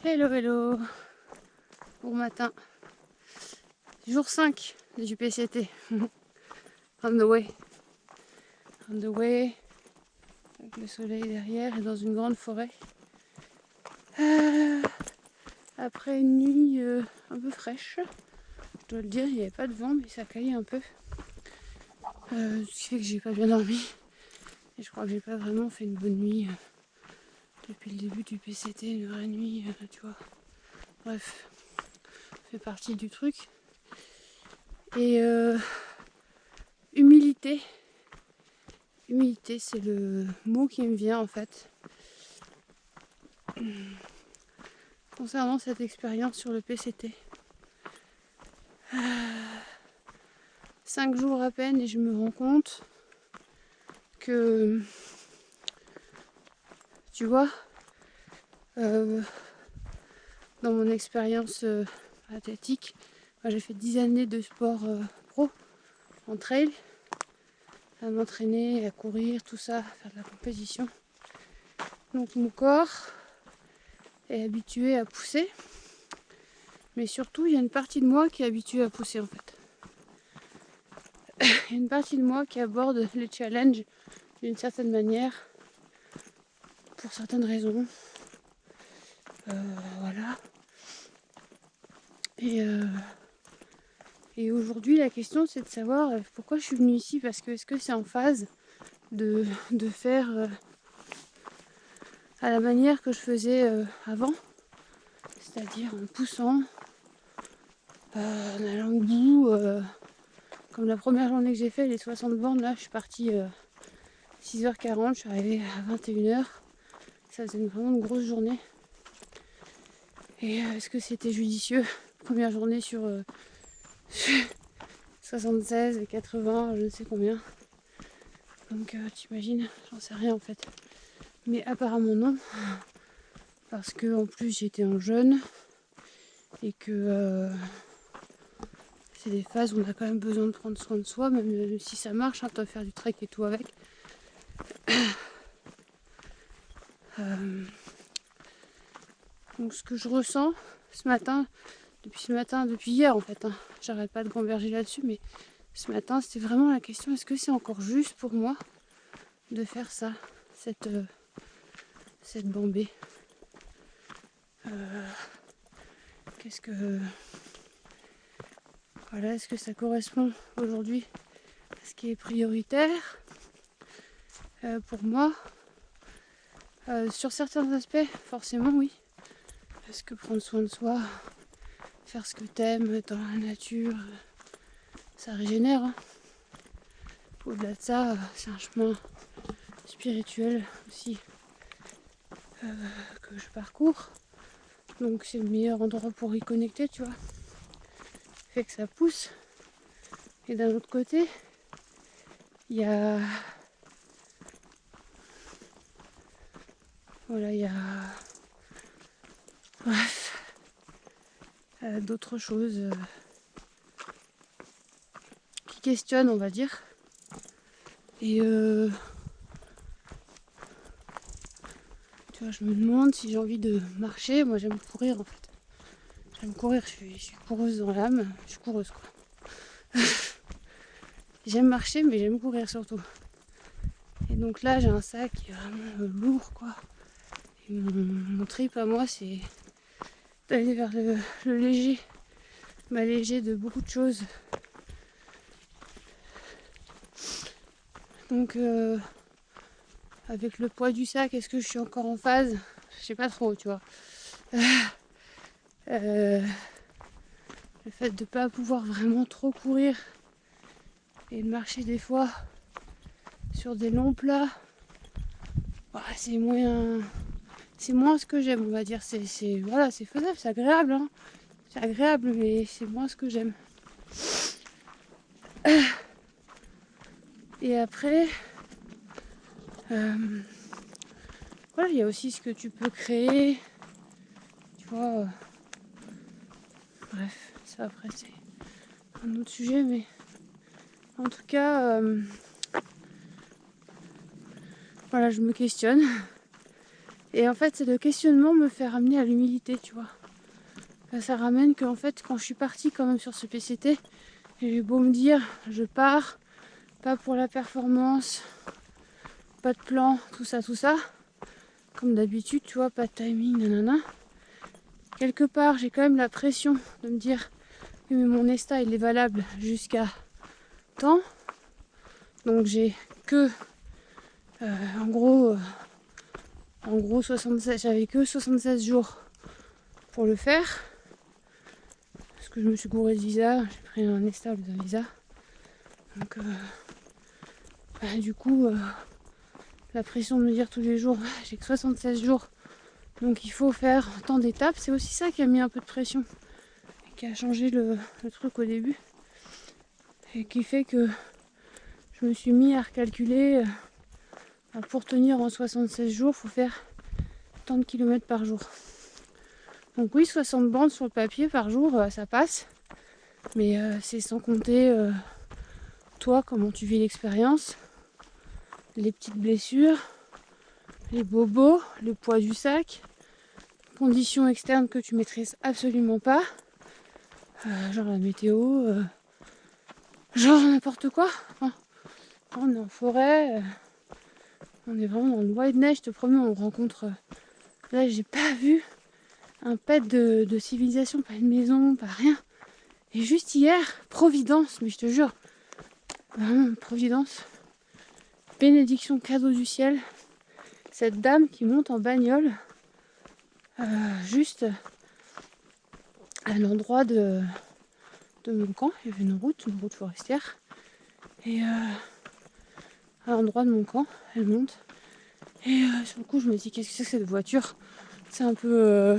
Hello hello, bon matin, jour 5 du PCT, on the way, avec le soleil derrière et dans une grande forêt. Après une nuit un peu fraîche, je dois le dire, il n'y avait pas de vent mais ça caillait un peu, ce qui fait que j'ai pas bien dormi et je crois que j'ai pas vraiment fait une bonne nuit depuis le début du PCT, une vraie nuit, tu vois. Bref, ça fait partie du truc. Et humilité, c'est le mot qui me vient en fait concernant cette expérience sur le PCT. 5 jours à peine et je me rends compte que, tu vois, dans mon expérience athlétique, moi, j'ai fait 10 années de sport pro en trail, à m'entraîner, à courir, tout ça, à faire de la compétition. Donc mon corps est habitué à pousser, mais surtout il y a une partie de moi qui est habituée à pousser en fait. Il y a une partie de moi qui aborde les challenges d'une certaine manière, pour certaines raisons. Voilà. Et aujourd'hui, la question, c'est de savoir pourquoi je suis venue ici. Parce que est-ce que c'est en phase de faire à la manière que je faisais avant, c'est-à-dire en poussant, en allant au bout, comme la première journée que j'ai fait, les 60 bornes, là, je suis partie 6h40, je suis arrivée à 21h. Ça faisait vraiment une grosse journée. Et est-ce que c'était judicieux? Première journée sur 76 et 80, je ne sais combien. Donc t'imagines, j'en sais rien en fait. Mais apparemment non. Parce que en plus j'étais en jeûne. Et que c'est des phases où on a quand même besoin de prendre soin de soi. Même si ça marche, hein, tu vas faire du trek et tout avec. Donc ce que je ressens ce matin, depuis hier en fait, hein, j'arrête pas de gamberger là-dessus, mais ce matin c'était vraiment la question, est-ce que c'est encore juste pour moi de faire ça, cette bambée. Qu'est-ce que... Voilà, est-ce que ça correspond aujourd'hui à ce qui est prioritaire pour moi? Sur certains aspects, forcément oui. Parce que prendre soin de soi, faire ce que t'aimes dans la nature, ça régénère. Hein. Au-delà de ça, c'est un chemin spirituel aussi que je parcours. Donc c'est le meilleur endroit pour y connecter, tu vois. Fait que ça pousse. Et d'un autre côté, il y a... Voilà, il y a... Bref. D'autres choses qui questionnent, on va dire. Et tu vois, je me demande si j'ai envie de marcher. Moi j'aime courir en fait. J'aime courir, je suis coureuse dans l'âme. Je suis coureuse quoi. J'aime marcher mais j'aime courir surtout. Et donc là j'ai un sac qui est vraiment lourd quoi. Et mon trip à moi c'est d'aller vers le léger. M'alléger de beaucoup de choses. Donc avec le poids du sac, est-ce que je suis encore en phase? Je sais pas trop, tu vois. Le fait de pas pouvoir vraiment trop courir et de marcher des fois sur des longs plats, bah, c'est moins ce que j'aime, on va dire. Voilà, c'est faisable, c'est agréable, hein. C'est agréable, mais c'est moins ce que j'aime. Et après, voilà, il y a aussi ce que tu peux créer, tu vois. Bref, ça après c'est un autre sujet, mais en tout cas, voilà, je me questionne. Et en fait, c'est le questionnement me fait ramener à l'humilité, tu vois. Ça ramène qu'en fait, quand je suis partie quand même sur ce PCT, j'ai eu beau me dire, je pars, pas pour la performance, pas de plan, tout ça, comme d'habitude, tu vois, pas de timing, nanana. Quelque part, j'ai quand même la pression de me dire, oui, mais mon ESTA, il est valable jusqu'à temps. Donc j'ai que, en gros 76, j'avais que 76 jours pour le faire. Parce que je me suis gourée de visa, j'ai pris un ESTA au lieu d'un visa. Donc du coup, la pression de me dire tous les jours, j'ai que 76 jours. Donc il faut faire tant d'étapes. C'est aussi ça qui a mis un peu de pression. Et qui a changé le truc au début. Et qui fait que je me suis mis à recalculer. Pour tenir en 76 jours, il faut faire tant de kilomètres par jour. Donc oui, 60 bandes sur le papier par jour, ça passe. Mais c'est sans compter toi, comment tu vis l'expérience, les petites blessures, les bobos, le poids du sac, conditions externes que tu maîtrises absolument pas, genre la météo, genre n'importe quoi. Hein. On est en forêt, on est vraiment dans le bois de neige, je te promets, on rencontre... Là, j'ai pas vu un pet de civilisation, pas une maison, pas rien. Et juste hier, Providence, mais je te jure, vraiment Providence, bénédiction, cadeau du ciel, cette dame qui monte en bagnole, juste à l'endroit de mon camp, il y avait une route forestière, et à l'endroit de mon camp, elle monte, et sur le coup je me dis qu'est-ce que c'est que cette voiture, c'est un peu...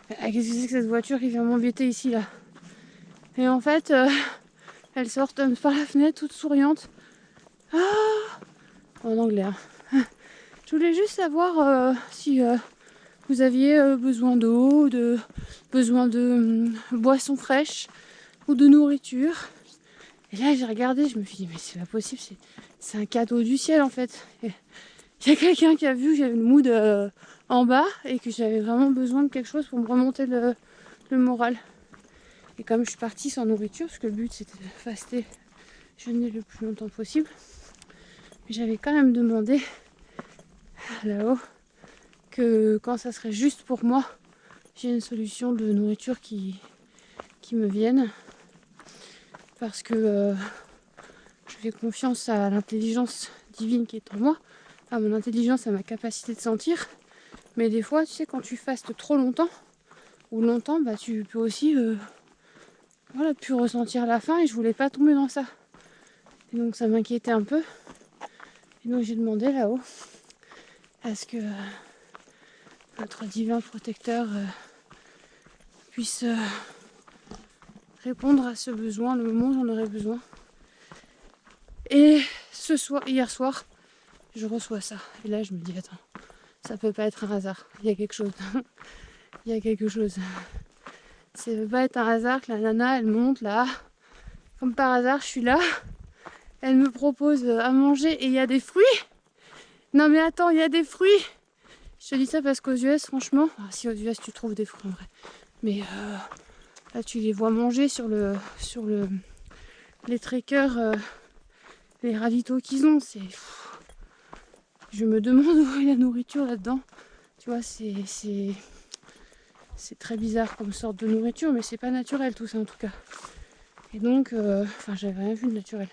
qu'est-ce que c'est que cette voiture qui vient m'embêter ici là. Et en fait, elle sort par la fenêtre toute souriante. En anglais. Hein. Je voulais juste savoir si vous aviez besoin d'eau, besoin de boissons fraîches ou de nourriture. Et là, j'ai regardé, je me suis dit, mais c'est pas possible, c'est un cadeau du ciel en fait. Il y a quelqu'un qui a vu que j'avais le mood en bas et que j'avais vraiment besoin de quelque chose pour me remonter le moral. Et comme je suis partie sans nourriture, parce que le but c'était de faster, jeûner le plus longtemps possible, j'avais quand même demandé là-haut que quand ça serait juste pour moi, j'ai une solution de nourriture qui me vienne. Parce que je fais confiance à l'intelligence divine qui est en moi, à mon intelligence, à ma capacité de sentir. Mais des fois, tu sais, quand tu fastes trop longtemps, ou longtemps, bah tu peux aussi voilà, plus ressentir la faim et je voulais pas tomber dans ça. Et donc ça m'inquiétait un peu. Et donc j'ai demandé là-haut à ce que notre divin protecteur puisse répondre à ce besoin, le moment où j'en aurais besoin. Et hier soir, je reçois ça. Et là, je me dis, attends, ça peut pas être un hasard. Il y a quelque chose. Il y a quelque chose. Ça peut pas être un hasard que la nana, elle monte là. Comme par hasard, je suis là. Elle me propose à manger et il y a des fruits. Non mais attends, il y a des fruits. Je te dis ça parce qu'aux US, franchement, si aux US tu trouves des fruits en vrai. Mais là, tu les vois manger sur les trekkers, les ravitaux qu'ils ont. Je me demande où est la nourriture là-dedans. Tu vois, c'est très bizarre comme sorte de nourriture, mais c'est pas naturel tout ça en tout cas. Et donc, j'avais rien vu de naturel.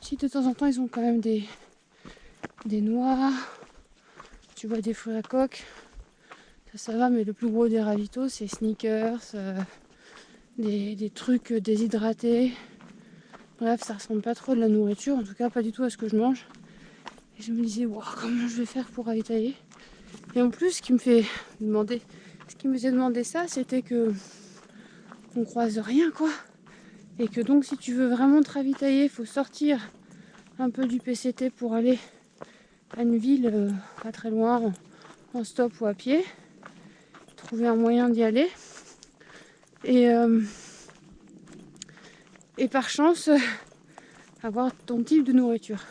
Si de temps en temps ils ont quand même des noix, tu vois des fruits à coque, ça va, mais le plus gros des ravitaux c'est Snickers, des trucs déshydratés. Bref, ça ressemble pas trop de la nourriture, en tout cas pas du tout à ce que je mange. Et je me disais, wow, comment je vais faire pour ravitailler. Et en plus, ce qui me faisait demander ça, c'était que on croise rien quoi. Et que donc si tu veux vraiment te ravitailler, il faut sortir un peu du PCT pour aller à une ville pas très loin, en stop ou à pied. Trouver un moyen d'y aller. Et par chance, avoir ton type de nourriture.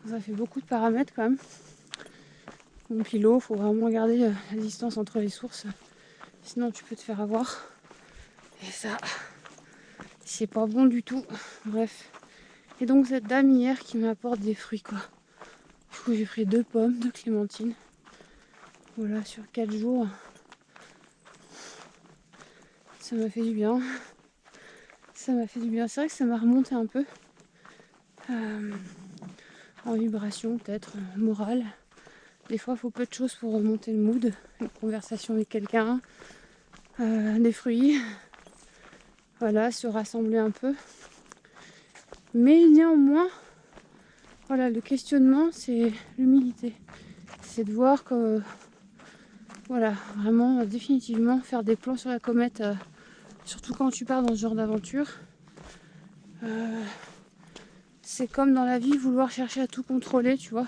Ça fait beaucoup de paramètres quand même. mon pilot. Faut vraiment garder la distance entre les sources, sinon tu peux te faire avoir. Et ça, c'est pas bon du tout. Bref. Et donc cette dame hier qui m'apporte des fruits quoi. Du coup j'ai pris 2 pommes, 2 clémentines. Voilà, sur 4 jours. Ça m'a fait du bien. Ça m'a fait du bien. C'est vrai que ça m'a remonté un peu. En vibration peut-être, morale. Des fois il faut peu de choses pour remonter le mood. Une conversation avec quelqu'un, des fruits. Voilà, se rassembler un peu. Mais néanmoins, voilà, le questionnement c'est l'humilité. C'est de voir que voilà, vraiment définitivement faire des plans sur la comète, surtout quand tu pars dans ce genre d'aventure. C'est comme dans la vie, vouloir chercher à tout contrôler, tu vois.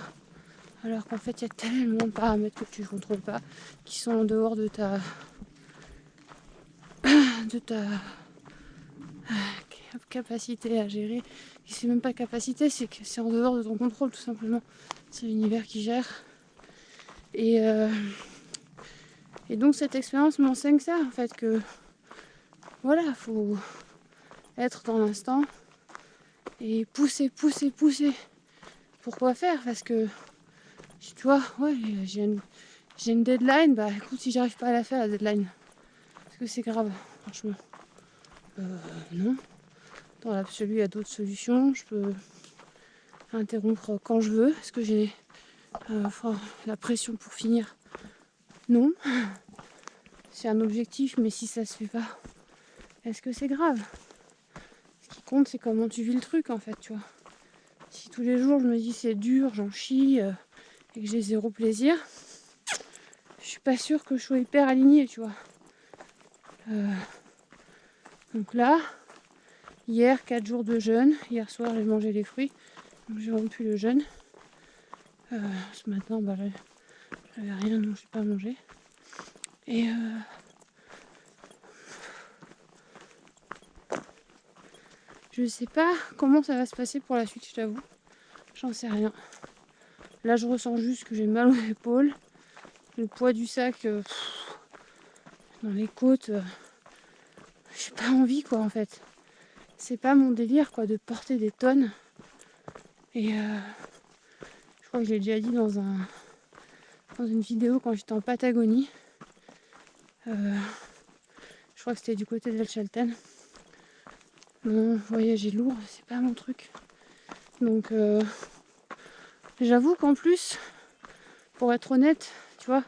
Alors qu'en fait, il y a tellement de paramètres que tu ne contrôles pas, qui sont en dehors de ta capacité à gérer. Et c'est même pas capacité, c'est que c'est en dehors de ton contrôle, tout simplement. C'est l'univers qui gère. Et donc cette expérience m'enseigne ça, en fait, que voilà, faut être dans l'instant et pousser. Pourquoi faire? Parce que tu vois, ouais, j'ai une deadline, bah écoute, si j'arrive pas à la faire, la deadline, est-ce que c'est grave? Franchement, non. Dans l'absolu, il y a d'autres solutions. Je peux interrompre quand je veux. Est-ce que j'ai la pression pour finir? Non. C'est un objectif, mais si ça se fait pas, est-ce que c'est grave? Ce qui compte, c'est comment tu vis le truc, en fait, tu vois. Si tous les jours, je me dis c'est dur, j'en chie, et que j'ai zéro plaisir, je suis pas sûre que je sois hyper alignée, tu vois. Donc là, hier, 4 jours de jeûne. Hier soir, j'ai mangé les fruits. Donc j'ai rompu le jeûne. Ce matin, bah, j'avais rien, donc j'ai pas mangé. Et je sais pas comment ça va se passer pour la suite, je t'avoue. J'en sais rien. Là, je ressens juste que j'ai mal aux épaules. Le poids du sac dans les côtes. J'ai pas envie, quoi, en fait. C'est pas mon délire, quoi, de porter des tonnes. Et je crois que je l'ai déjà dit dans une vidéo quand j'étais en Patagonie. Je crois que c'était du côté d'El Chalten. Non, voyager lourd, c'est pas mon truc. Donc j'avoue qu'en plus, pour être honnête, tu vois,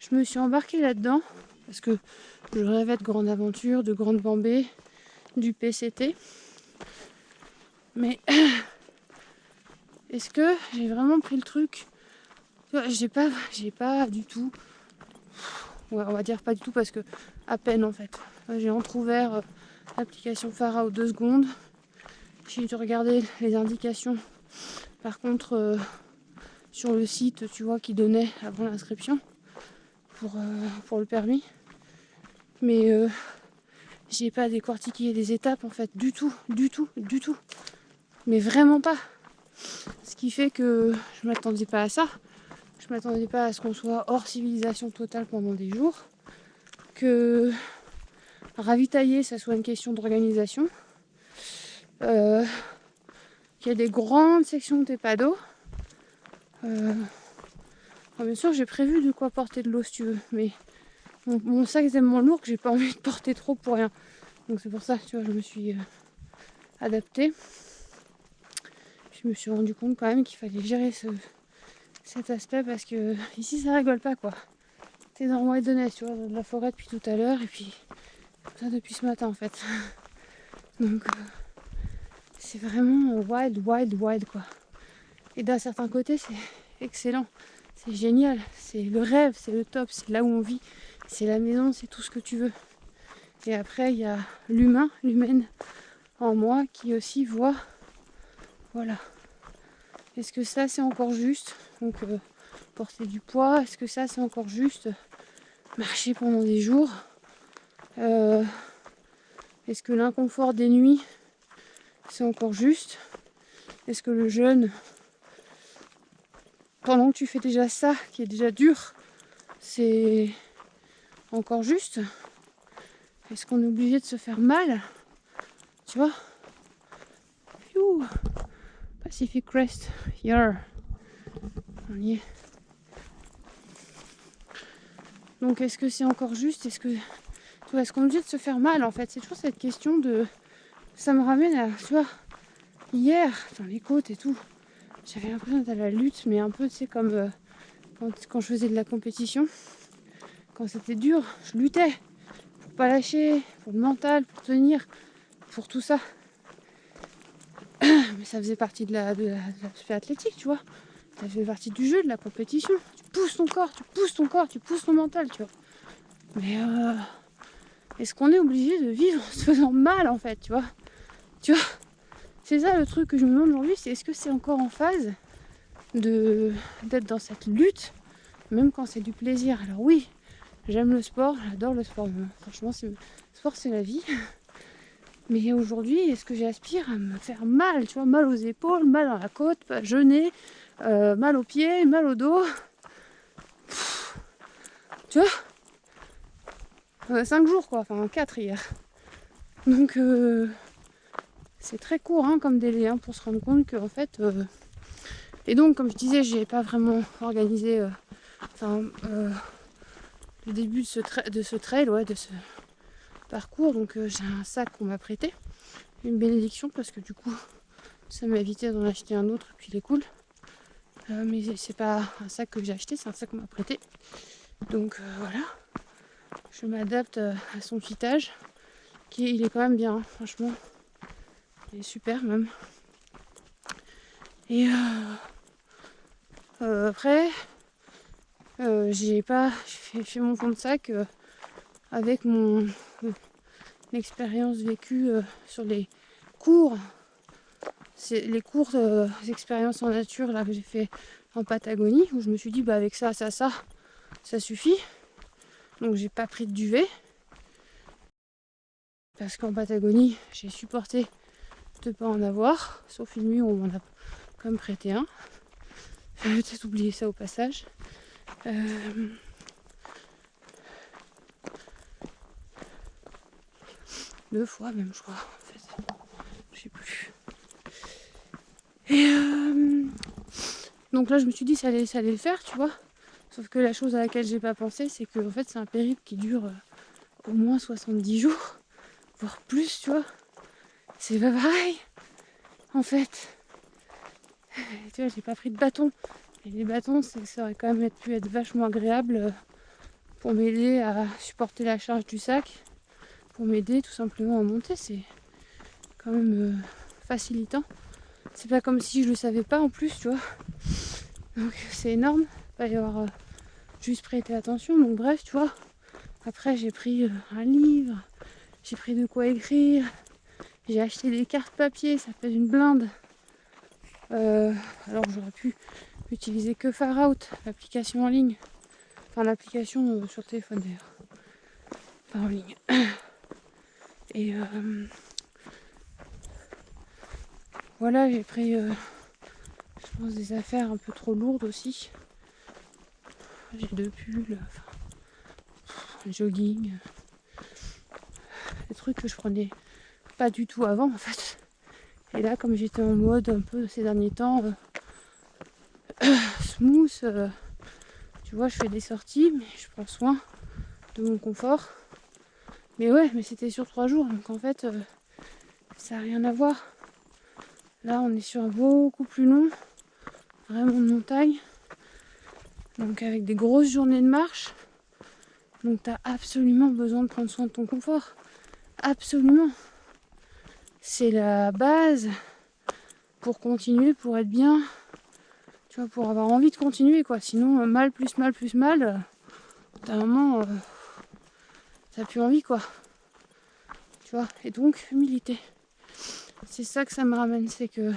je me suis embarquée là-dedans parce que je rêvais de grandes aventures, de grandes bambées, du PCT. Mais est-ce que j'ai vraiment pris le truc? Tu vois, j'ai pas du tout. Ouais, on va dire pas du tout parce que à peine en fait. J'ai entrouvert l'application Pharao 2 secondes. J'ai dû regarder les indications. Par contre, sur le site, tu vois, qui donnait avant l'inscription pour le permis. Mais j'ai pas décortiqué les étapes en fait, du tout. Mais vraiment pas. Ce qui fait que je m'attendais pas à ça. Je m'attendais pas à ce qu'on soit hors civilisation totale pendant des jours. Que ravitailler, ça soit une question d'organisation. Qu'il y a des grandes sections de TEPADO. Bien sûr, j'ai prévu de quoi porter de l'eau si tu veux, mais mon sac est tellement lourd que j'ai pas envie de porter trop pour rien. Donc c'est pour ça, tu vois, je me suis adaptée. Je me suis rendu compte quand même qu'il fallait gérer cet aspect parce que ici ça rigole pas quoi. T'es dans le Wild Nest, tu vois, dans de la forêt depuis tout à l'heure et puis ça depuis ce matin en fait. Donc c'est vraiment wild quoi. Et d'un certain côté c'est excellent, c'est génial, c'est le rêve, c'est le top, c'est là où on vit, c'est la maison, c'est tout ce que tu veux. Et après il y a l'humaine en moi qui aussi voit, voilà. Est-ce que ça c'est encore juste? Donc porter du poids, est-ce que ça c'est encore juste? Marcher pendant des jours? Est-ce que l'inconfort des nuits c'est encore juste? Est-ce que le jeûne pendant que tu fais déjà ça, qui est déjà dur, c'est encore juste. Est-ce qu'on est obligé de se faire mal? Tu vois? Youh. Pacific Crest, here. On y est. Donc est-ce que c'est encore juste? Est-ce qu'on est obligé de se faire mal en fait? C'est toujours cette question de... Ça me ramène à, tu vois, hier, dans les côtes et tout, j'avais l'impression d'être à la lutte, mais un peu, tu sais, comme quand je faisais de la compétition. Quand c'était dur, je luttais pour pas lâcher, pour le mental, pour tenir, pour tout ça. Mais ça faisait partie de l'aspect athlétique, tu vois. Ça fait partie du jeu, de la compétition. Tu pousses ton corps, tu pousses ton mental, tu vois. Mais est-ce qu'on est obligé de vivre en se faisant mal, en fait, tu vois? Tu vois, c'est ça le truc que je me demande aujourd'hui, c'est est-ce que c'est encore en phase d'être dans cette lutte, même quand c'est du plaisir. Alors oui, j'aime le sport, j'adore le sport. Franchement, le sport, c'est la vie. Mais aujourd'hui, est-ce que j'aspire à me faire mal, tu vois, mal aux épaules, mal dans la côte, gener, mal aux pieds, mal au dos. Tu vois, 5 jours quoi, enfin 4 hier. Donc c'est très court hein, comme délai hein, pour se rendre compte que en fait... Et donc comme je disais, j'ai pas vraiment organisé le début de ce trail, ouais, de ce parcours. Donc j'ai un sac qu'on m'a prêté, une bénédiction parce que du coup ça m'a évité d'en acheter un autre et puis il est cool. Mais c'est pas un sac que j'ai acheté, c'est un sac qu'on m'a prêté. Donc voilà, je m'adapte à son petit âge. Il est quand même bien, hein, franchement. Il est super même. Et après, j'ai fait mon fond de sac avec mon expérience vécue sur les cours. C'est les courtes expériences en nature là que j'ai fait en Patagonie, où je me suis dit bah avec ça suffit. Donc j'ai pas pris de duvet. Parce qu'en Patagonie, j'ai supporté de pas en avoir, sauf une nuit où on m'en a quand même prêté un. J'avais peut-être oublié ça au passage. 2 fois même, je crois, en fait. Je sais plus. Et donc là, je me suis dit ça allait le faire, tu vois. Sauf que la chose à laquelle j'ai pas pensé, c'est que en fait, c'est un périple qui dure au moins 70 jours, voire plus, tu vois. C'est pas pareil, en fait. Tu vois, j'ai pas pris de bâton. Et les bâtons, ça aurait quand même pu être vachement agréable pour m'aider à supporter la charge du sac, pour m'aider tout simplement à monter. C'est quand même facilitant. C'est pas comme si je le savais pas en plus, tu vois. Donc c'est énorme. Il va y avoir juste prêter attention. Donc bref, tu vois. Après, j'ai pris un livre, j'ai pris de quoi écrire, j'ai acheté des cartes papier, ça fait une blinde. Alors j'aurais pu utiliser que Farout, l'application en ligne. Enfin l'application sur téléphone d'ailleurs. Pas en ligne. Et voilà, j'ai pris je pense des affaires un peu trop lourdes aussi. J'ai 2 pulls, un jogging. Des trucs que je prenais pas du tout avant en fait. Et là comme j'étais en mode un peu ces derniers temps smooth, tu vois, je fais des sorties mais je prends soin de mon confort. Mais ouais, mais c'était sur 3 jours donc en fait ça n'a rien à voir. Là on est sur un beaucoup plus long, vraiment de montagne. Donc avec des grosses journées de marche. Donc tu as absolument besoin de prendre soin de ton confort. Absolument. C'est la base pour continuer, pour être bien. Tu vois, pour avoir envie de continuer quoi. Sinon mal plus mal plus mal, t'as un moment t'as plus envie quoi. Tu vois. Et donc humilité. C'est ça que ça me ramène, c'est que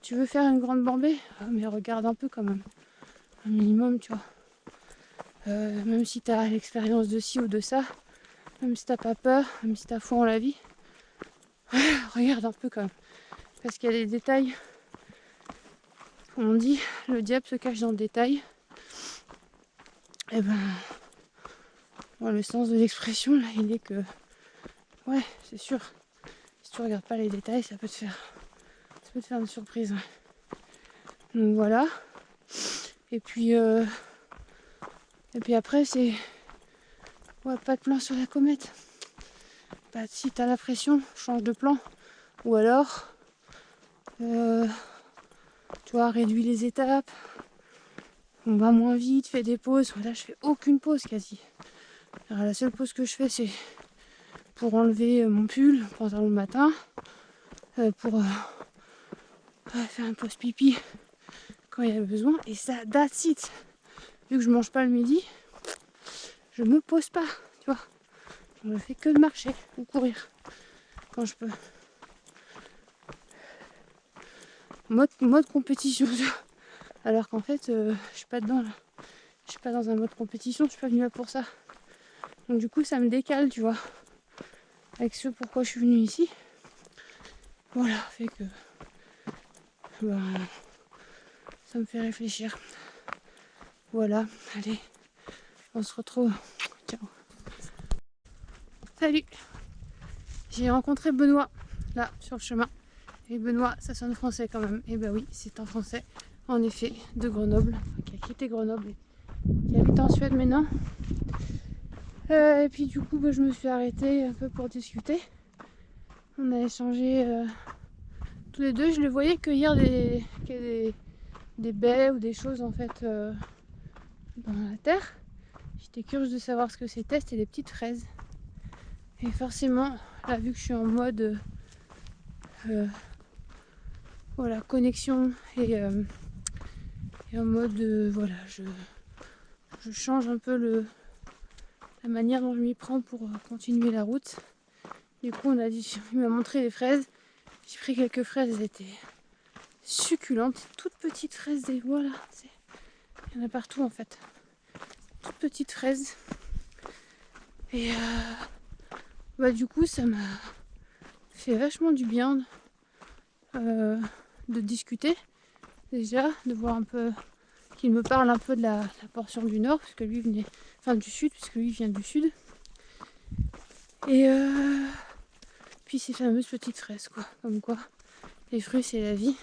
tu veux faire une grande bambée, mais regarde un peu quand même. Un minimum, tu vois. Même si tu as l'expérience de ci ou de ça, même si t'as pas peur, même si t'as foi en la vie, regarde un peu quand même. Parce qu'il y a des détails Comme on dit, le diable se cache dans le détail. Et ben, moi, le sens de l'expression, là, il est que, ouais, c'est sûr, si tu regardes pas les détails, ça peut te faire une surprise. Donc voilà. Et puis après, c'est, ouais, pas de plan sur la comète. Bah, si t'as la pression, change de plan. Ou alors, tu vois, réduis les étapes. On va moins vite, fais des pauses. Là, je fais aucune pause quasi. Alors, la seule pause que je fais, c'est pour enlever mon pull, pantalon le matin, pour faire une pause pipi quand il y a besoin. Et ça, that's it. Vu que je mange pas le midi, je me pose pas, tu vois. Je ne fais que de marcher ou courir quand je peux. Mode compétition. Alors qu'en fait, je suis pas dedans là. Je suis pas dans un mode compétition, je suis pas venue là pour ça. Donc du coup, ça me décale, tu vois. Avec ce pourquoi je suis venue ici. Voilà, fait que ben, ça me fait réfléchir. Voilà, allez, on se retrouve. Ciao. Salut. J'ai rencontré Benoît là sur le chemin. Et Benoît, ça sonne français quand même. Et ben oui, c'est un français, en effet, de Grenoble, qui a quitté Grenoble et qui habite en Suède maintenant. Et puis du coup, je me suis arrêtée un peu pour discuter. On a échangé tous les deux. Je le voyais cueillir des baies ou des choses en fait dans la terre. J'étais curieuse de savoir ce que c'était. C'était des petites fraises. Et forcément, là, vu que je suis en mode voilà, connexion et en mode voilà, je change un peu la manière dont je m'y prends pour continuer la route. Du coup, il m'a montré les fraises. J'ai pris quelques fraises, elles étaient succulentes, toutes petites fraises. Et voilà, il y en a partout en fait. Toutes petites fraises. Et du coup, ça m'a fait vachement du bien de discuter. Déjà, de voir un peu qu'il me parle un peu de la portion du nord, parce que lui venait, enfin du sud, puisque lui vient du sud. Et puis ces fameuses petites fraises, quoi. Comme quoi, les fruits c'est la vie.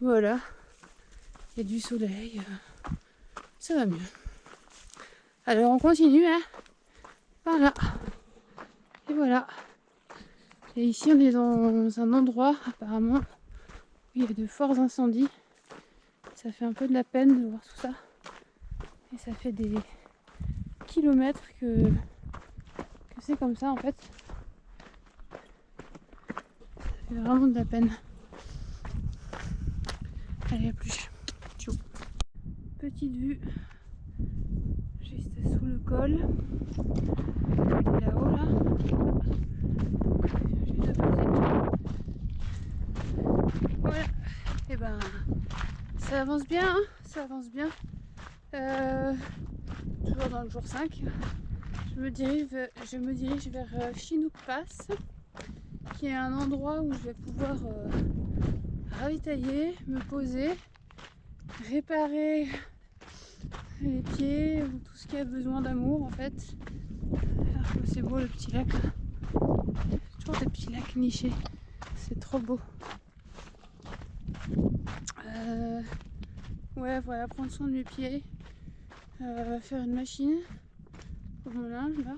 Voilà. Il y a du soleil. Ça va mieux. Alors on continue, hein. Voilà. Et voilà. Et ici on est dans un endroit apparemment où il y a de forts incendies. Ça fait un peu de la peine de voir tout ça. Et ça fait des kilomètres que c'est comme ça en fait. Ça fait vraiment de la peine. Allez, à plus. Ciao. Petite vue juste sous le col. Là-haut là. Juste à passer. Voilà. Et ben ça avance bien, hein, ça avance bien. Toujours dans le jour 5. Je me dirige vers Chinook Pass, qui est un endroit où je vais pouvoir ravitailler, me poser, réparer les pieds ou tout ce qui a besoin d'amour en fait. C'est beau le petit lac. Toujours des petits lacs nichés. C'est trop beau. Ouais, voilà, prendre soin de mes pieds. Faire une machine pour mon linge là.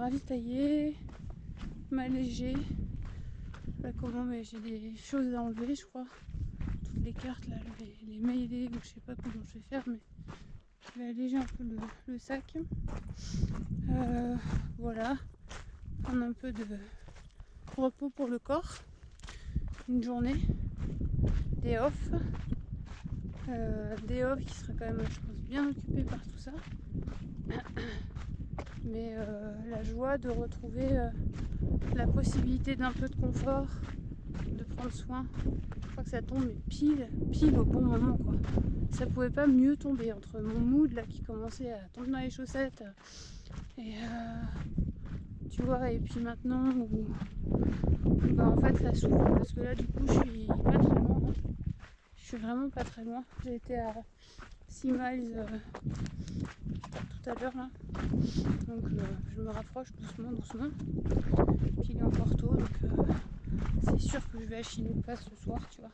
Ravitailler, m'alléger. Comment, mais j'ai des choses à enlever, je crois. Toutes les cartes là, les mailer ou je sais pas comment je vais faire, mais je vais alléger un peu le sac. Voilà, prendre un peu de repos pour le corps, une journée, day off qui sera quand même, je pense, bien occupé par tout ça. Mais la joie de retrouver la possibilité d'un peu de confort, de prendre soin. Je crois que ça tombe mais pile au bon moment quoi. Ça pouvait pas mieux tomber entre mon mood là qui commençait à tomber dans les chaussettes et tu vois, et puis maintenant où en fait ça souffle parce que là du coup je suis pas très loin, hein. suis vraiment pas très loin. J'ai été à 6 miles tout à l'heure là. Donc je me rapproche doucement. Puis il est encore tôt, donc c'est sûr que je vais à Chinook Pass ce soir, tu vois.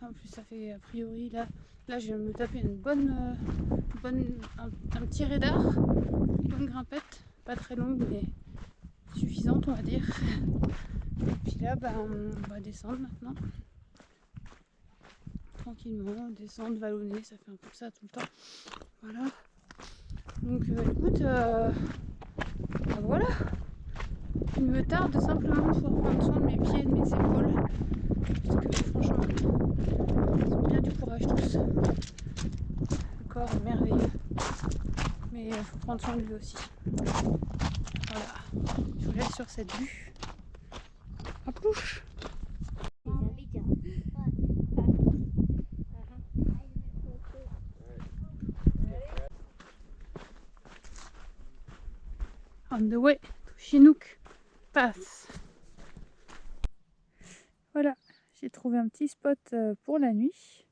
En plus ça fait a priori là je viens de me taper une un petit raidard, une bonne grimpette, pas très longue mais suffisante on va dire. Et puis là on va descendre maintenant. Tranquillement, descendre, vallonner, ça fait un peu ça tout le temps. Voilà. Donc écoute, voilà. Il me tarde simplement de pouvoir prendre soin de mes pieds et de mes épaules. Parce que franchement, ils ont bien du courage tous. Le corps est merveilleux. Mais il faut prendre soin de lui aussi. Voilà. Je vous laisse sur cette vue. À plouche. On the way to Chinook Pass. Voilà, j'ai trouvé un petit spot pour la nuit.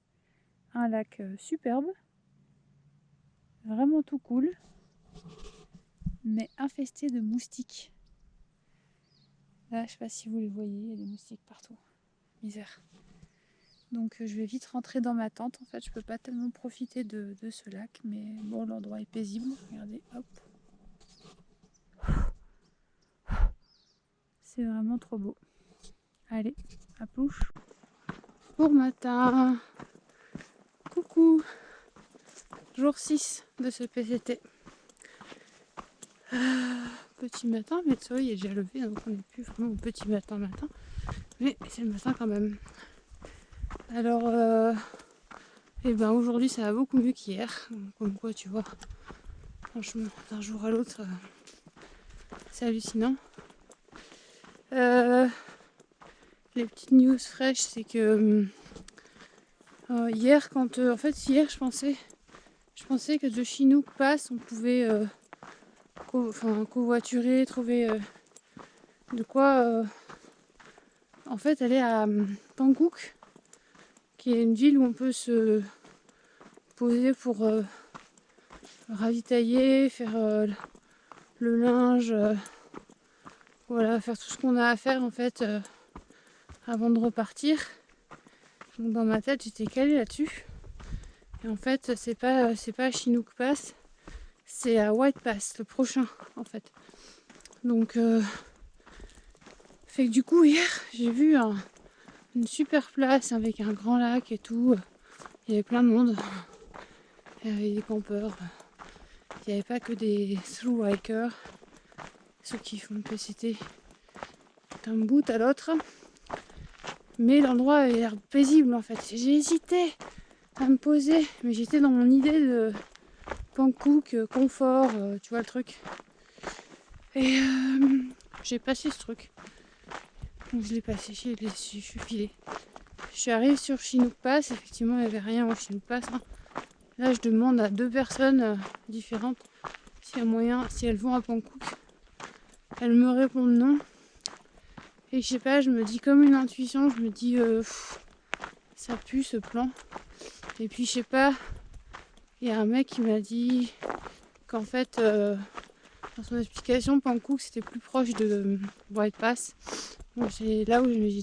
Un lac superbe. Vraiment tout cool. Mais infesté de moustiques. Là, je sais pas si vous les voyez, il y a des moustiques partout. Misère. Donc je vais vite rentrer dans ma tente. En fait, je peux pas tellement profiter de ce lac. Mais bon, l'endroit est paisible. Regardez, hop. C'est vraiment trop beau. Allez, à plouche. Bon matin. Coucou. Jour 6 de ce PCT. Petit matin, mais le soleil est déjà levé, donc on n'est plus vraiment au petit matin. Mais c'est le matin quand même. Alors, et ben aujourd'hui ça va beaucoup mieux qu'hier. Comme quoi, tu vois, franchement, d'un jour à l'autre, c'est hallucinant. Les petites news fraîches, c'est que hier, hier je pensais que de Chinook Pass, on pouvait covoiturer, trouver de quoi aller à Bangkok, qui est une ville où on peut se poser pour ravitailler, faire le linge, voilà, faire tout ce qu'on a à faire en fait avant de repartir. Donc dans ma tête j'étais calée là-dessus. Et en fait c'est pas à Chinook Pass, c'est à White Pass, le prochain en fait. Donc fait que du coup hier j'ai vu une super place avec un grand lac et tout. Il y avait plein de monde. Il y avait des campeurs. Il n'y avait pas que des thru hikers, ceux qui font le PCT d'un bout à l'autre. Mais l'endroit avait l'air paisible en fait. J'ai hésité à me poser, mais j'étais dans mon idée de Bangkok, confort, tu vois le truc. Et j'ai passé ce truc. Donc je l'ai passé, je suis filée. Je suis arrivée sur Chinook Pass, effectivement il n'y avait rien au Chinook Pass. Hein. Là je demande à 2 personnes différentes s'il y a moyen, si elles vont à Bangkok. Elles me répondent non. Et je sais pas, je me dis comme une intuition, je me dis ça pue ce plan. Et puis je sais pas, il y a un mec qui m'a dit qu'en fait dans son explication Bangkok c'était plus proche de White Pass. Donc c'est là où je me suis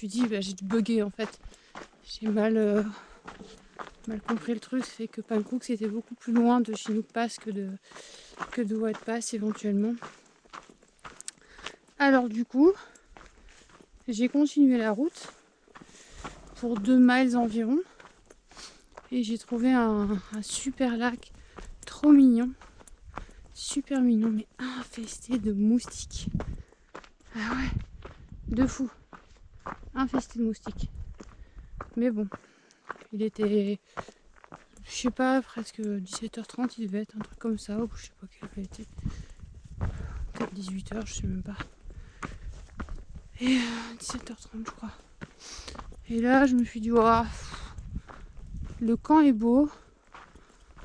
dit j'ai dû bugger en fait. J'ai mal compris le truc, c'est que Bangkok c'était beaucoup plus loin de Chinook Pass que de White Pass éventuellement. Alors du coup, j'ai continué la route pour 2 miles environ et j'ai trouvé un super lac trop mignon, super mignon mais infesté de moustiques. Ah ouais, de fou, infesté de moustiques. Mais bon, il était, je sais pas, presque 17h30, il devait être un truc comme ça, ou je sais pas quelle heure il était, peut-être 18h, je sais même pas. Et 17h30 je crois. Et là je me suis dit oh, le camp est beau,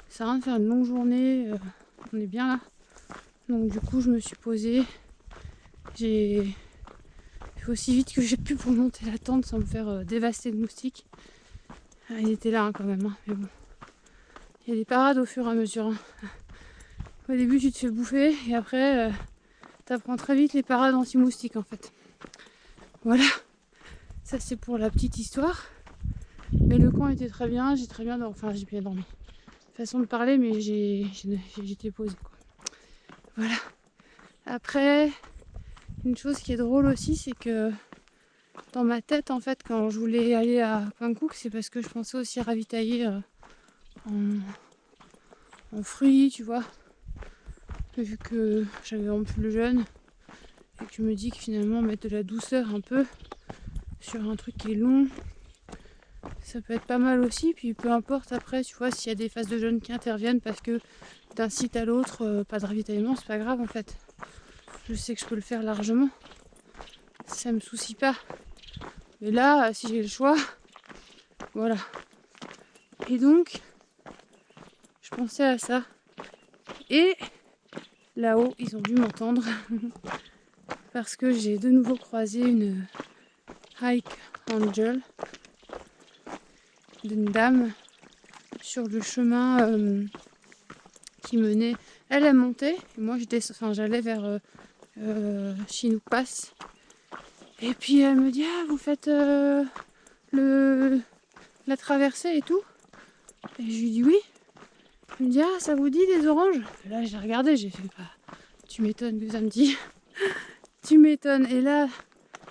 ça sert à rien de faire une longue journée, on est bien là. Donc du coup je me suis posée, j'ai Il faut aussi vite que j'ai pu pour monter la tente sans me faire dévaster de moustiques. Il était là quand même, mais bon. Il y a des parades au fur et à mesure. Au début tu te fais bouffer et après t'apprends très vite les parades anti-moustiques en fait. Voilà, ça c'est pour la petite histoire. Mais le camp était très bien, j'ai très bien dormi. Enfin j'ai bien dormi. Façon de parler, mais j'étais posée quoi. Voilà. Après, une chose qui est drôle aussi, c'est que dans ma tête en fait quand je voulais aller à Pankouk, c'est parce que je pensais aussi ravitailler en fruits, tu vois. Vu que j'avais un peu le jeûne et que je me dis que finalement mettre de la douceur un peu sur un truc qui est long, ça peut être pas mal aussi. Puis peu importe après, tu vois, s'il y a des phases de jeûne qui interviennent parce que d'un site à l'autre, pas de ravitaillement, c'est pas grave en fait. Je sais que je peux le faire largement. Ça me soucie pas. Mais là, si j'ai le choix, voilà. Et donc, je pensais à ça. Et là-haut, ils ont dû m'entendre parce que j'ai de nouveau croisé une hike angel d'une dame sur le chemin qui menait. Elle montait et moi j'allais vers Chinook Pass. Et puis elle me dit ah vous faites la traversée et tout. Et je lui dis oui. Elle me dit ah ça vous dit des oranges. Et là j'ai regardé, j'ai fait bah tu m'étonnes que ça me dit. Tu m'étonnes. Et là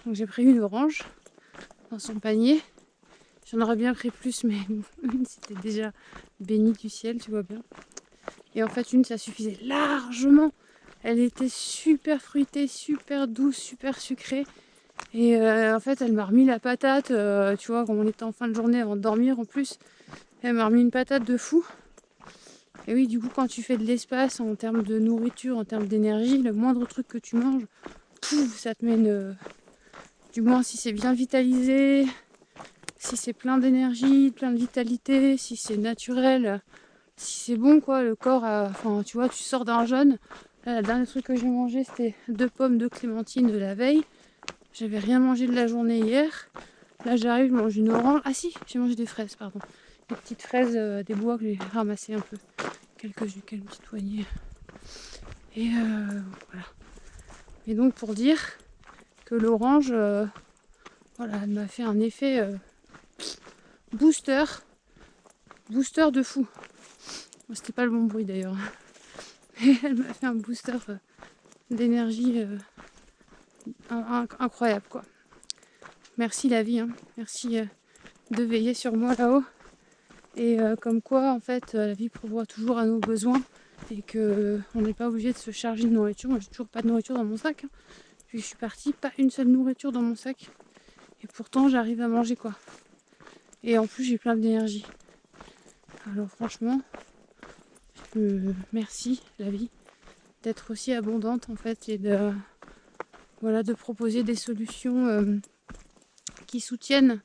donc j'ai pris une orange dans son panier. J'en aurais bien pris plus, mais une c'était déjà bénie du ciel, tu vois bien. Et en fait, une ça suffisait largement. Elle était super fruitée, super douce, super sucrée. Et en fait, elle m'a remis la patate, tu vois, quand on était en fin de journée avant de dormir en plus. Elle m'a remis une patate de fou. Et oui, du coup, quand tu fais de l'espace en termes de nourriture, en termes d'énergie, le moindre truc que tu manges, pouf, ça te met une. Du moins, si c'est bien vitalisé. Si c'est plein d'énergie, plein de vitalité, si c'est naturel, si c'est bon quoi, le corps enfin tu vois, tu sors d'un jeûne. Là, le dernier truc que j'ai mangé c'était 2 pommes de clémentine de la veille. J'avais rien mangé de la journée hier. Là j'arrive, je mange une orange. Ah si, j'ai mangé des fraises, pardon. Des petites fraises des bois que j'ai ramassées un peu. Quelques petites poignées. Et voilà. Et donc pour dire que l'orange, voilà, elle m'a fait un effet booster de fou. Bon, c'était pas le bon bruit d'ailleurs. Et elle m'a fait un booster d'énergie incroyable quoi. Merci la vie, hein. Merci de veiller sur moi là-haut. Et comme quoi en fait la vie pourvoit toujours à nos besoins et que on n'est pas obligé de se charger de nourriture. Moi j'ai toujours pas de nourriture dans mon sac. Hein. Puis je suis partie, pas une seule nourriture dans mon sac. Et pourtant j'arrive à manger quoi. Et en plus j'ai plein d'énergie. Alors franchement, merci la vie d'être aussi abondante en fait et de proposer des solutions qui soutiennent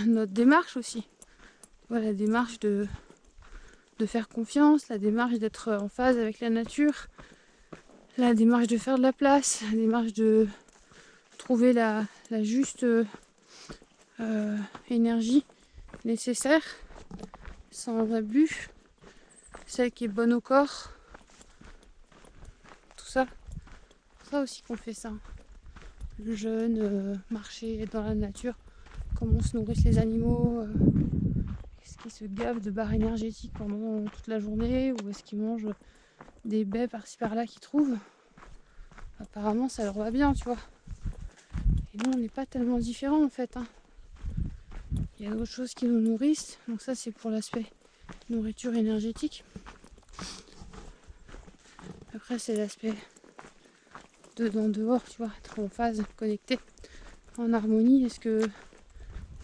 notre démarche aussi. Voilà, la démarche de faire confiance, la démarche d'être en phase avec la nature, la démarche de faire de la place, la démarche de trouver la juste énergie nécessaire sans abus, celle qui est bonne au corps. Tout ça, c'est ça aussi qu'on fait ça. Le jeûne, marcher, être dans la nature, comment se nourrissent les animaux, est-ce qu'ils se gavent de barres énergétiques pendant toute la journée ou est-ce qu'ils mangent des baies par-ci par-là qu'ils trouvent. Apparemment ça leur va bien, tu vois. Et nous on n'est pas tellement différents en fait. Hein. Il y a d'autres choses qui nous nourrissent, donc ça c'est pour l'aspect nourriture énergétique. Après c'est l'aspect dedans dehors, tu vois, être en phase, connecté, en harmonie. Est-ce que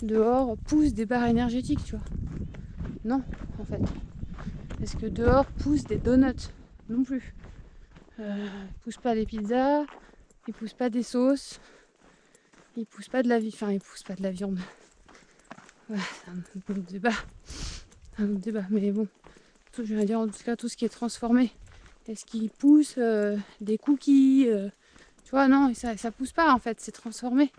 dehors pousse des barres énergétiques, tu vois? Non, en fait. Est-ce que dehors pousse des donuts? Non plus. Pousse pas des pizzas, ils poussent pas des sauces, ils poussent pas de la viande. Enfin, ils poussent pas de la viande. Ouais, c'est un autre débat. Un autre débat. Mais bon, je vais dire en tout cas tout ce qui est transformé. Est-ce qu'ils poussent des cookies, Tu vois, non, et ça pousse pas en fait, c'est transformé.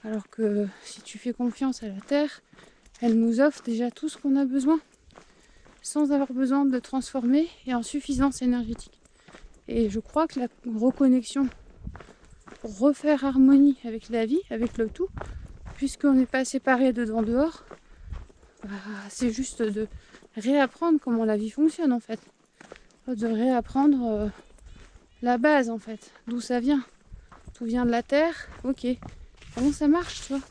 Alors que si tu fais confiance à la terre, elle nous offre déjà tout ce qu'on a besoin, sans avoir besoin de transformer et en suffisance énergétique. Et je crois que la reconnexion pour refaire harmonie avec la vie, avec le tout, puisqu'on n'est pas séparés dedans dehors, bah, c'est juste de réapprendre comment la vie fonctionne en fait. De réapprendre la base en fait, d'où ça vient. Tout vient de la terre, ok. Comment ça marche, tu vois?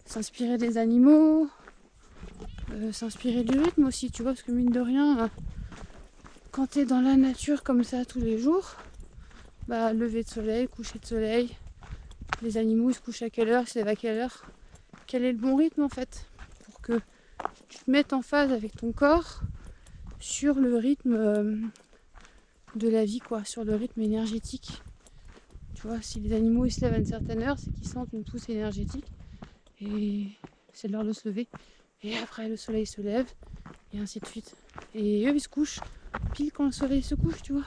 S'inspirer des animaux, s'inspirer du rythme aussi, tu vois, parce que mine de rien, quand tu es dans la nature comme ça tous les jours, bah lever de soleil, coucher de soleil, les animaux ils se couchent à quelle heure, ils se lèvent à quelle heure, quel est le bon rythme en fait, pour que tu te mettes en phase avec ton corps sur le rythme de la vie, quoi, sur le rythme énergétique. Tu vois, si les animaux ils se lèvent à une certaine heure, c'est qu'ils sentent une pousse énergétique et c'est l'heure de se lever. Et après le soleil se lève et ainsi de suite. Et eux ils se couchent pile quand le soleil se couche, tu vois.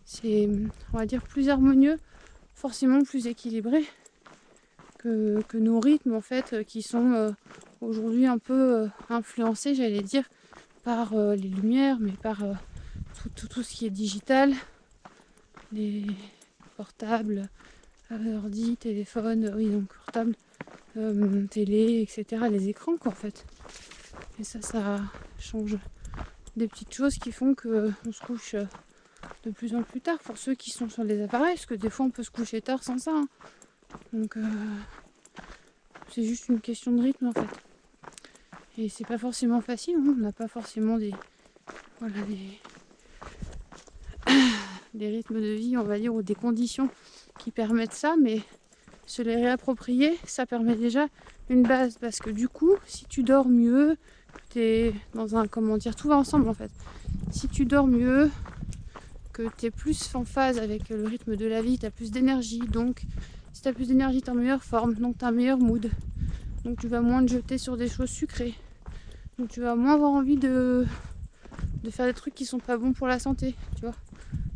C'est, on va dire, plus harmonieux, forcément plus équilibré que nos rythmes en fait, qui sont aujourd'hui un peu influencés, j'allais dire, par les lumières, mais par tout ce qui est digital, les portables, ordi, téléphone, oui donc portable, télé, etc. Les écrans quoi en fait. Et ça change des petites choses qui font qu'on se couche de plus en plus tard pour ceux qui sont sur les appareils, parce que des fois on peut se coucher tard sans ça. Hein. Donc c'est juste une question de rythme en fait. Et c'est pas forcément facile, hein. On n'a pas forcément des rythmes de vie, on va dire, ou des conditions qui permettent ça, mais se les réapproprier, ça permet déjà une base, parce que du coup, si tu dors mieux, tu es dans un, comment dire, tout va ensemble en fait. Si tu dors mieux, que tu es plus en phase avec le rythme de la vie, tu as plus d'énergie, donc si tu as plus d'énergie, tu es en meilleure forme, donc tu as un meilleur mood, donc tu vas moins te jeter sur des choses sucrées, donc tu vas moins avoir envie de faire des trucs qui sont pas bons pour la santé, tu vois.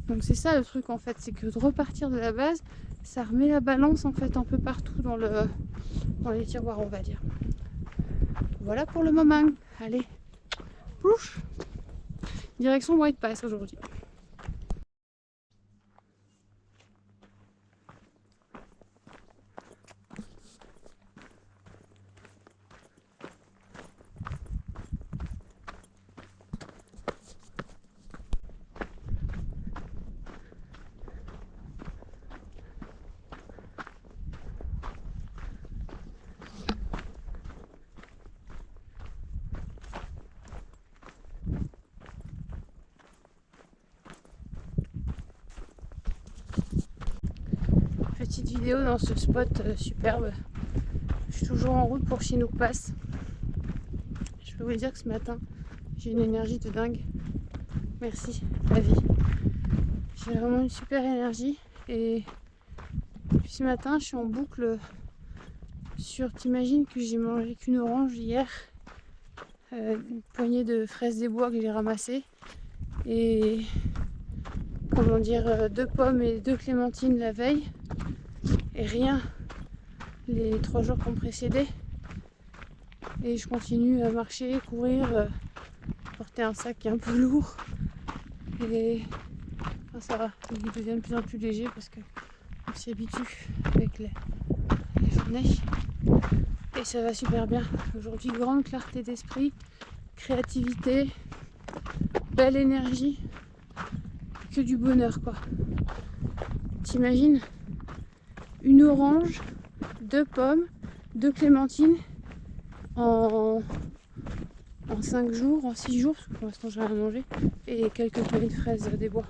Donc c'est ça le truc en fait, c'est que de repartir de la base, ça remet la balance en fait un peu partout dans les tiroirs, on va dire. Voilà pour le moment. Allez, plouche, direction White Pass aujourd'hui. Petite vidéo dans ce spot superbe. Je suis toujours en route pour Chinook Pass. Je peux vous dire que ce matin, j'ai une énergie de dingue. Merci, la vie. J'ai vraiment une super énergie. Et depuis ce matin, je suis en boucle sur... T'imagines que j'ai mangé qu'une orange hier, une poignée de fraises des bois que j'ai ramassées, et comment dire, 2 pommes et 2 clémentines la veille, et rien les 3 jours qui ont précédé. Et je continue à marcher, courir, porter un sac qui est un peu lourd. Et enfin, ça va, il devient de plus en plus léger parce qu'on s'y habitue avec les journées. Et ça va super bien. Aujourd'hui, grande clarté d'esprit, créativité, belle énergie, que du bonheur quoi. T'imagines, une orange, 2 pommes, 2 clémentines en 5 jours, en 6 jours, parce que pour l'instant j'ai rien mangé, et quelques poignées de fraises des bois.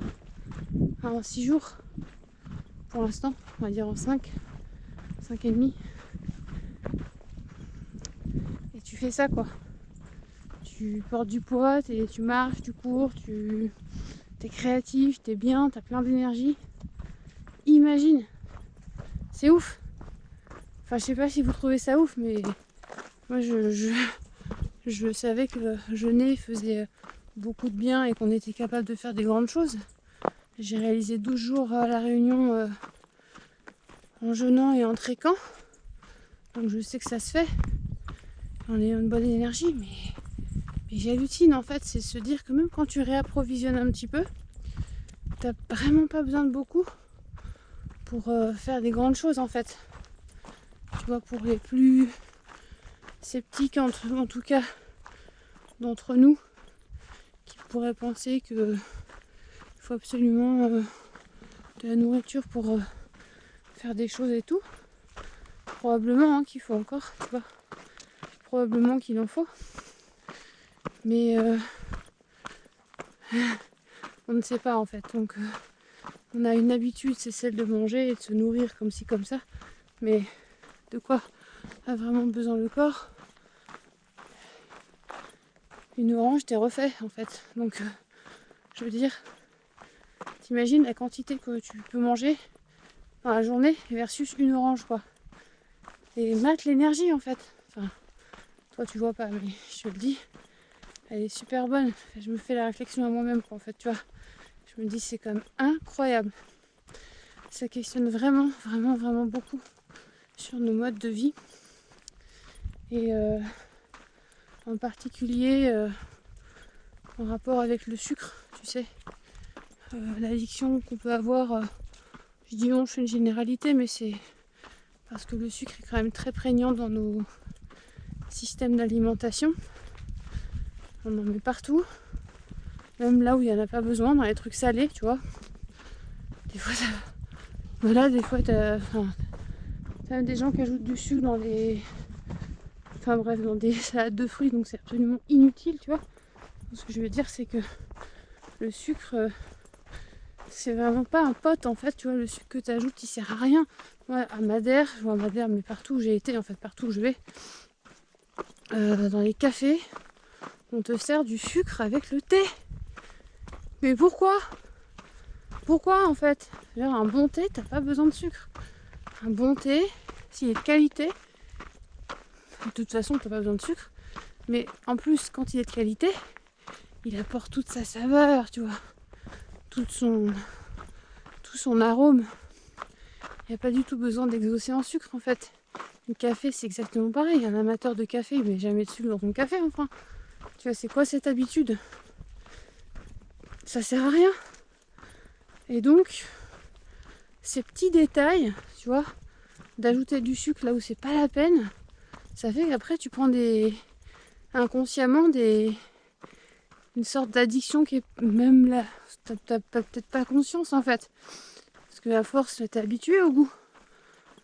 En 6 jours, pour l'instant, on va dire en 5 et demi. Et tu fais ça quoi. Tu portes du poids, tu marches, tu cours, t'es créatif, t'es bien, t'as plein d'énergie. Imagine, c'est ouf. Enfin, je sais pas si vous trouvez ça ouf, mais moi je savais que jeûner faisait beaucoup de bien et qu'on était capable de faire des grandes choses. J'ai réalisé 12 jours à La Réunion en jeûnant et en tréquant. Donc je sais que ça se fait. En ayant une bonne énergie, mais j'hallucine en fait, c'est se dire que même quand tu réapprovisionnes un petit peu, t'as vraiment pas besoin de beaucoup pour faire des grandes choses en fait. Tu vois, pour les plus sceptiques en tout cas d'entre nous, qui pourraient penser que il faut absolument de la nourriture pour faire des choses et tout. Probablement hein, qu'il faut encore, tu vois. Probablement qu'il en faut. Mais on ne sait pas en fait. Donc on a une habitude, c'est celle de manger et de se nourrir comme ci, comme ça. Mais de quoi a vraiment besoin le corps? Une orange, t'es refait en fait. Donc je veux dire, t'imagines la quantité que tu peux manger dans la journée versus une orange quoi. Et mate l'énergie en fait. Enfin, toi tu vois pas, mais je te le dis, elle est super bonne. Je me fais la réflexion à moi-même quoi, en fait, tu vois. Je me dis c'est quand même incroyable. Ça questionne vraiment, vraiment, vraiment beaucoup sur nos modes de vie. Et en particulier en rapport avec le sucre, tu sais. L'addiction qu'on peut avoir, je dis non, je fais une généralité, mais c'est parce que le sucre est quand même très prégnant dans nos systèmes d'alimentation. On en met partout, même là où il n'y en a pas besoin, dans les trucs salés, tu vois. Des fois, ça... voilà, des fois, t'as des gens qui ajoutent du sucre dans les... Enfin bref, dans des salades de fruits, donc c'est absolument inutile, tu vois. Ce que je veux dire, c'est que le sucre, c'est vraiment pas un pote, en fait, tu vois. Le sucre que tu ajoutes, il sert à rien. Moi, à Madère, je vois à Madère, mais partout où j'ai été, en fait, partout où je vais, dans les cafés, on te sert du sucre avec le thé. Mais pourquoi? Pourquoi, en fait? Genre, un bon thé, t'as pas besoin de sucre. Un bon thé, s'il est de qualité, de toute façon, t'as pas besoin de sucre. Mais en plus, quand il est de qualité, il apporte toute sa saveur, tu vois. Tout son arôme. Il n'y a pas du tout besoin d'exaucer en sucre, en fait. Le café, c'est exactement pareil. Un amateur de café, il met jamais de sucre dans son café, enfin. Tu vois, c'est quoi cette habitude? Ça sert à rien. Et donc, ces petits détails, tu vois, d'ajouter du sucre là où c'est pas la peine, ça fait qu'après tu prends inconsciemment une sorte d'addiction qui est même là, t'as peut-être pas conscience en fait, parce que à force t'es habitué au goût,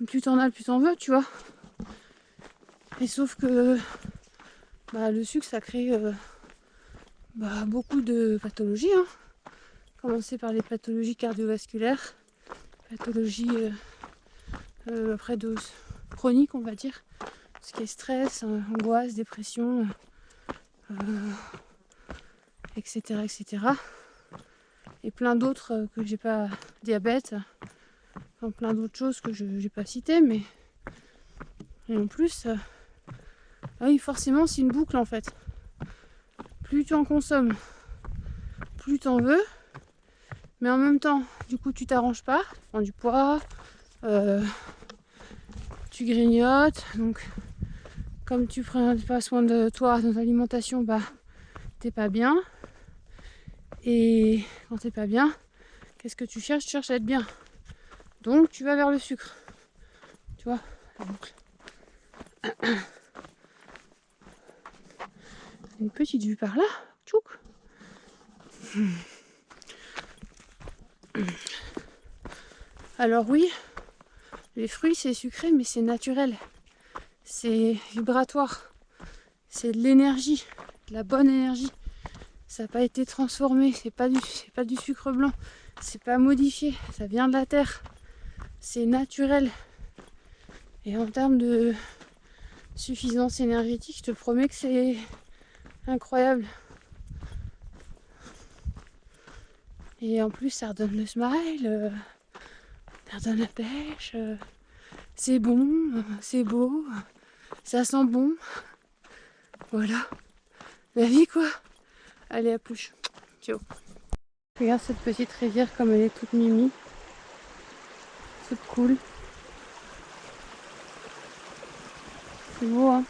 plus t'en as plus t'en veux, tu vois. Et sauf que le sucre ça crée beaucoup de pathologies, hein. Commencer par les pathologies cardiovasculaires, pathologies après de chroniques on va dire, ce qui est stress, angoisse, dépression, etc., etc. Et plein d'autres que j'ai pas, diabète, enfin, plein d'autres choses que je n'ai pas citées, mais et en plus, oui, forcément c'est une boucle en fait. Plus tu en consommes, plus tu en veux, mais en même temps, du coup tu t'arranges pas, tu prends du poids, tu grignotes, donc comme tu prends pas soin de toi dans l'alimentation, t'es pas bien. Et quand t'es pas bien, qu'est-ce que tu cherches? Tu cherches à être bien. Donc tu vas vers le sucre. Tu vois, la boucle. Une petite vue par là. Tchouk. Alors oui, les fruits c'est sucré, mais c'est naturel. C'est vibratoire. C'est de l'énergie, de la bonne énergie. Ça n'a pas été transformé, c'est pas du sucre blanc, c'est pas modifié, ça vient de la terre. C'est naturel. Et en termes de suffisance énergétique, je te promets que c'est incroyable. Et en plus, ça redonne le smile, ça redonne la pêche. C'est bon, c'est beau, ça sent bon. Voilà. La vie, quoi. Allez, à plus. Ciao. Regarde cette petite rivière comme elle est toute mimi, toute cool. C'est beau, hein.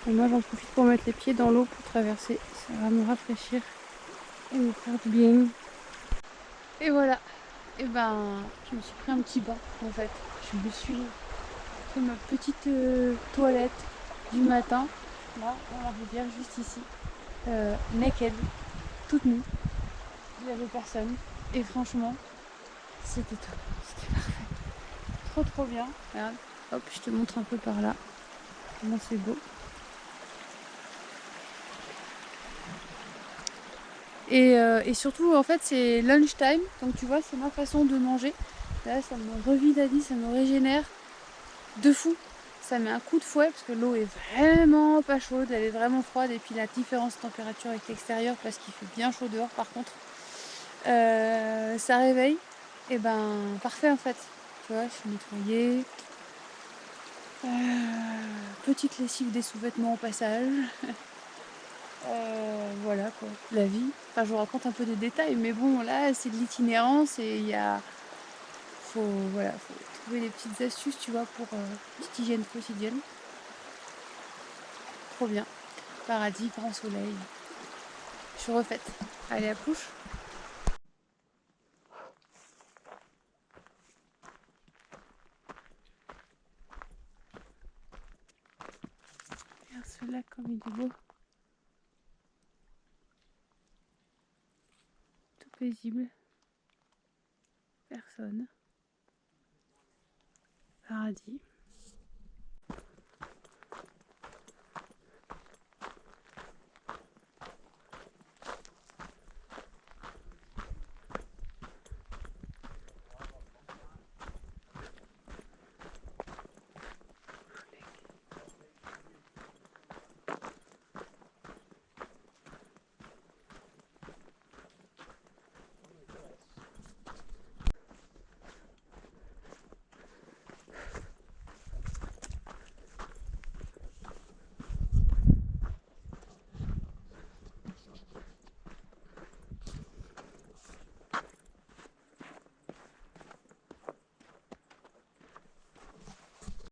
Et moi j'en profite pour mettre les pieds dans l'eau pour traverser. Ça va me rafraîchir et me faire du bien. Et voilà. Et ben, je me suis pris un petit bain en fait. Je me suis fait ma petite toilette du matin, là, dans la rivière, juste ici. Naked, toute nue. Il n'y avait personne. Et franchement, c'était top. C'était parfait. Trop trop bien. Regarde. Hop, je te montre un peu par là. Comment c'est beau. Et surtout, en fait, c'est lunchtime. Donc tu vois, c'est ma façon de manger. Là, ça me revitalise, ça me régénère de fou. Ça met un coup de fouet parce que l'eau est vraiment pas chaude, elle est vraiment froide. Et puis la différence de température avec l'extérieur, parce qu'il fait bien chaud dehors par contre, ça réveille. Et ben, parfait en fait. Tu vois, je suis nettoyée. Petite lessive des sous-vêtements au passage. Voilà quoi, la vie. Enfin, je vous raconte un peu des détails, mais bon, là, c'est de l'itinérance et il y a. Voilà, faut trouver des petites astuces, tu vois, pour petite hygiène quotidienne. Trop bien. Paradis, grand soleil. Je suis refaite. Allez, à couche. Regarde ce lac comme il est beau. Tout paisible. Personne. Paradis.